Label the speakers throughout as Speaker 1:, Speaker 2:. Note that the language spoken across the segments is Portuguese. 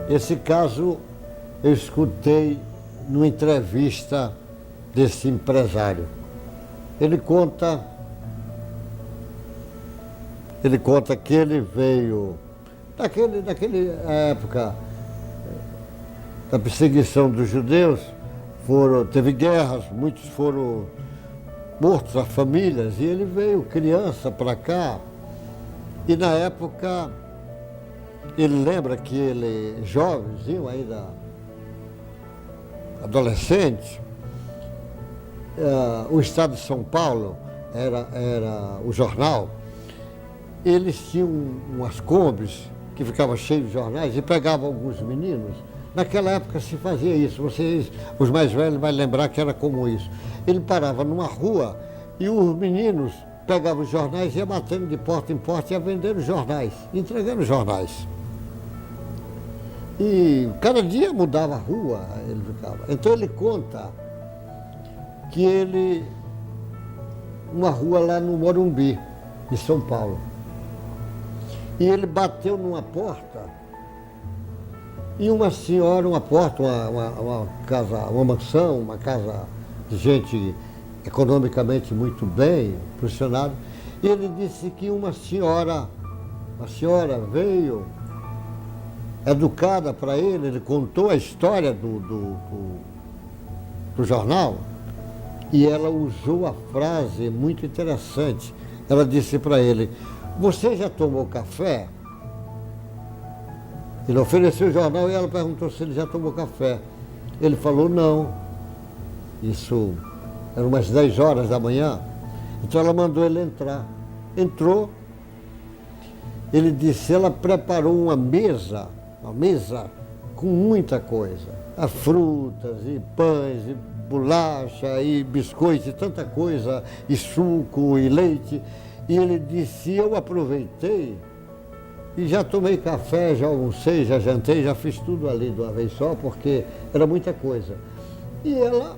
Speaker 1: Esse caso eu escutei numa entrevista desse empresário. Ele conta que ele veio daquele época da perseguição dos judeus, teve guerras, muitos foram mortos, as famílias, e ele veio criança para cá. E na época, ele lembra que ele, jovenzinho ainda, adolescente, o Estado de São Paulo era o jornal. Eles tinham umas combis que ficavam cheias de jornais e pegavam alguns meninos. Naquela época se fazia isso, vocês, os mais velhos, vão lembrar que era comum isso. Ele parava numa rua e os meninos pegavam os jornais e iam batendo de porta em porta e iam vendendo jornais, entregando jornais. E cada dia mudava a rua, ele ficava. Então ele conta que uma rua lá no Morumbi, em São Paulo, e ele bateu numa porta, e uma senhora, uma casa, uma mansão, uma casa de gente economicamente muito bem, posicionada, e ele disse que uma senhora veio, educada para ele contou a história do jornal, e ela usou a frase muito interessante. Ela disse para ele: "Você já tomou café?" Ele ofereceu o jornal e ela perguntou se ele já tomou café. Ele falou não. Isso era umas 10 horas da manhã. Então ela mandou ele entrar. Entrou. Ele disse, ela preparou uma mesa com muita coisa. As frutas, e pães, e bolacha, e biscoitos, e tanta coisa, e suco, e leite. E ele disse, eu aproveitei e já tomei café, já almocei, já jantei, já fiz tudo ali de uma vez só, porque era muita coisa. E ela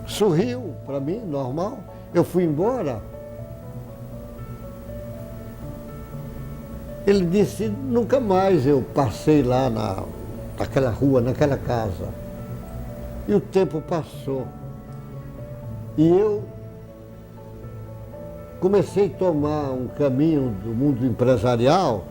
Speaker 1: sorriu para mim, normal. Eu fui embora. Ele disse, nunca mais eu passei lá naquela rua, naquela casa. E o tempo passou. E eu comecei a tomar um caminho do mundo empresarial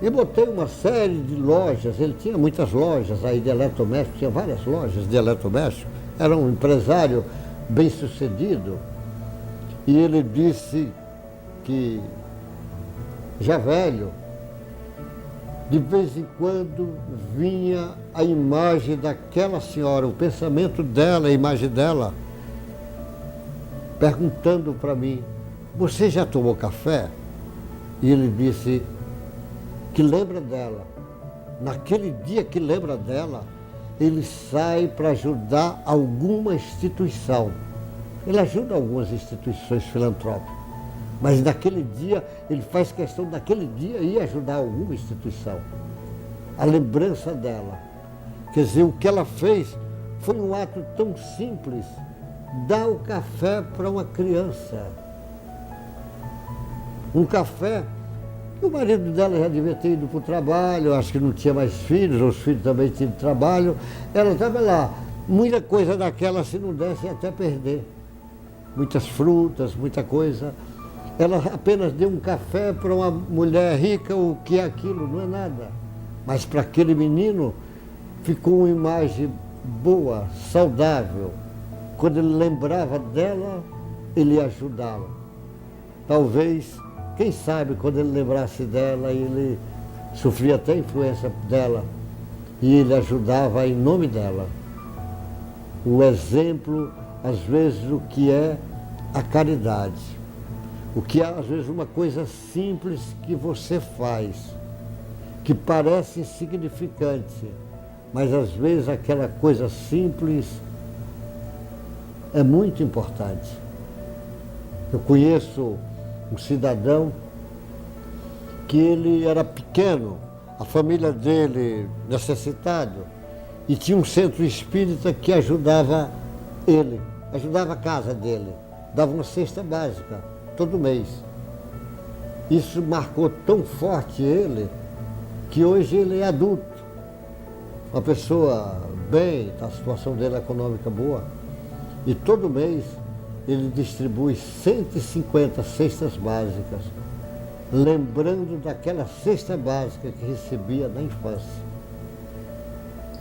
Speaker 1: e botei uma série de lojas. Ele tinha muitas lojas aí de eletrodomésticos, tinha várias lojas de eletrodomésticos. Era um empresário bem-sucedido. E ele disse que, já velho, de vez em quando vinha a imagem daquela senhora, o pensamento dela, a imagem dela, perguntando para mim, você já tomou café? E ele disse que lembra dela. Naquele dia que lembra dela, ele sai para ajudar alguma instituição. Ele ajuda algumas instituições filantrópicas. Mas naquele dia, ele faz questão daquele dia ir ajudar alguma instituição. A lembrança dela. Quer dizer, o que ela fez foi um ato tão simples, dar o café para uma criança. Um café, o marido dela já devia ter ido para o trabalho, acho que não tinha mais filhos, os filhos também tinham trabalho. Ela estava lá, muita coisa daquela, se não desse, ia até perder. Muitas frutas, muita coisa. Ela apenas deu um café para uma mulher rica, o que é aquilo? Não é nada. Mas para aquele menino ficou uma imagem boa, saudável. Quando ele lembrava dela, ele ia ajudá-la. Talvez, quem sabe, quando ele lembrasse dela, ele sofria até a influência dela e ele ajudava em nome dela. O exemplo, às vezes, o que é a caridade. O que é, às vezes, uma coisa simples que você faz, que parece insignificante, mas, às vezes, aquela coisa simples é muito importante. Eu conheço um cidadão que ele era pequeno, a família dele necessitado, e tinha um centro espírita que ajudava ele, ajudava a casa dele, dava uma cesta básica todo mês. Isso marcou tão forte ele, que hoje ele é adulto, uma pessoa bem, a situação dele econômica boa, e todo mês ele distribui 150 cestas básicas, lembrando daquela cesta básica que recebia na infância.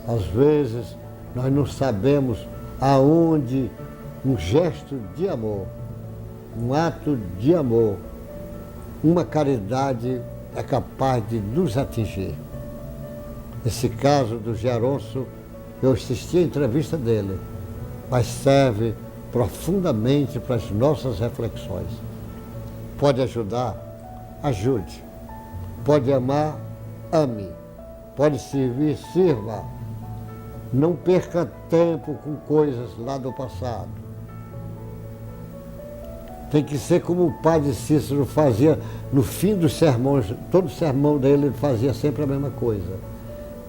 Speaker 1: Às vezes, nós não sabemos aonde um gesto de amor, um ato de amor, uma caridade é capaz de nos atingir. Esse caso do Geronço, eu assisti a entrevista dele, mas serve profundamente para as nossas reflexões. Pode ajudar? Ajude. Pode amar? Ame. Pode servir? Sirva. Não perca tempo com coisas lá do passado. Tem que ser como o padre Cícero fazia no fim dos sermões, todo sermão dele ele fazia sempre a mesma coisa.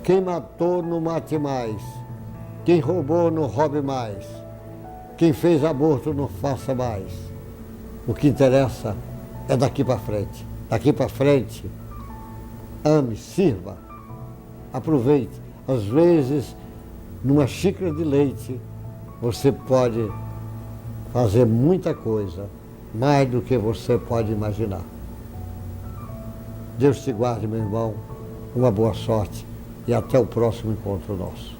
Speaker 1: Quem matou, não mate mais. Quem roubou, não roube mais. Quem fez aborto, não faça mais. O que interessa é daqui para frente. Daqui para frente, ame, sirva, aproveite. Às vezes, numa xícara de leite, você pode fazer muita coisa, mais do que você pode imaginar. Deus te guarde, meu irmão, uma boa sorte e até o próximo encontro nosso.